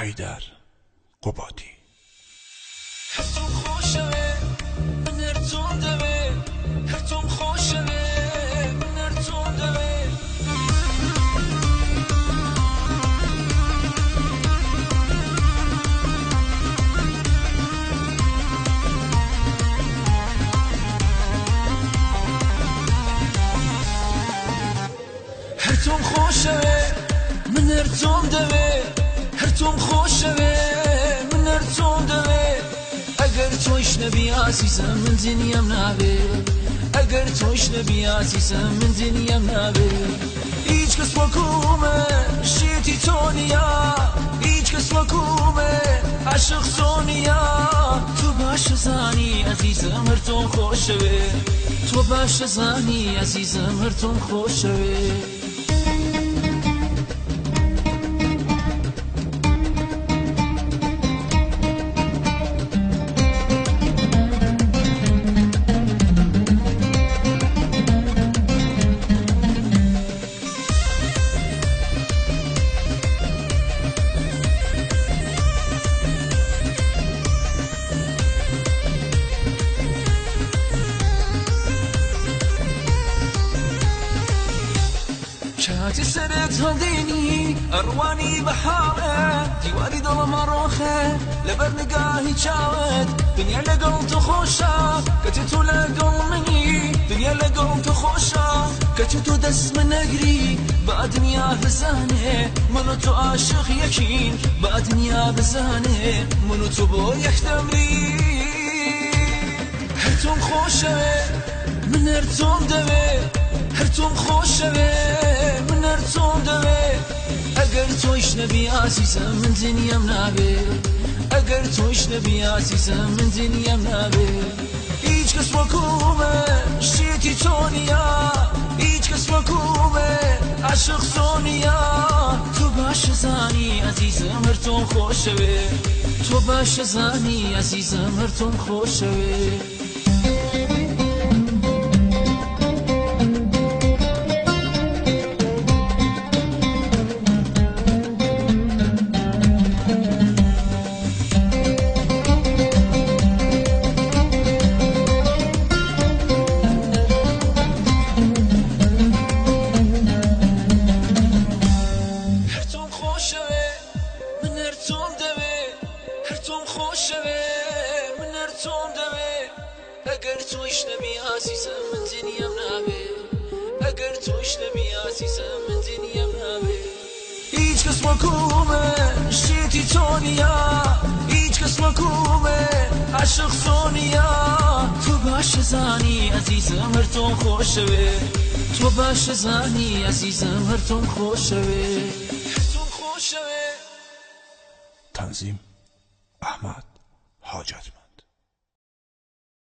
حیدر قبادی. هرتون خوشوه من هرتون دوه، هرتون خوشوه من هرتون دوه. هرتون خوشوه من هرتون دوه، هرتون خوشوه من هرتون دوه. اگر تویش نبی عزیزم من دنیام نبی، اگر تویش نبی عزیزم من دنیام نبی. هیچ کس وکومه شیتی تونیا، هیچ کس وکومه عشق سونیا. تو باش زانی عزیزم هرتون خوشوه، تو باش زانی عزیزم هرتون خوشوه. كاتي سرت هالديني أرواني بحارة ديواني دول مروخة لبر نقاهي شاوت دنيا لقل تخوشا كتتو لقل مني دنيا لقل تخوشا كتتو دس من أقري بقى دنيا بزانه منو تو عاشق يكين بقى دنيا بزانه منو تو بو يحتمري. هرتون خوشة من هرتون دوه، هرتون خوشوه من هرتون دوه. اگر تویش نبی عزیزم من دنیام نبی، اگر تویش نبی عزیزم من دنیام نبی. هیچ کس وکومه شیتی تونیا، هیچ کس وکومه عشق سونیا. تو باش زانی عزیزم هرتون خوشوه، تو باش زانی عزیزم هرتون خوشوه. هرتون خوشوه من هرتون دوه. اگر تویش نبی عزیزم من دنیام نبی، اگر تویش نبی عزیزم من دنیام نبی. هیچ کس وکومه شیتی تونیا، هیچ کس وکومه عشق سونیا. تو باش زانی عزیزم هرتون خوشوه، تو باش زانی عزیزم هرتون خوشوه، هرتون خوشوه. تنظیم احمد حاجتمند.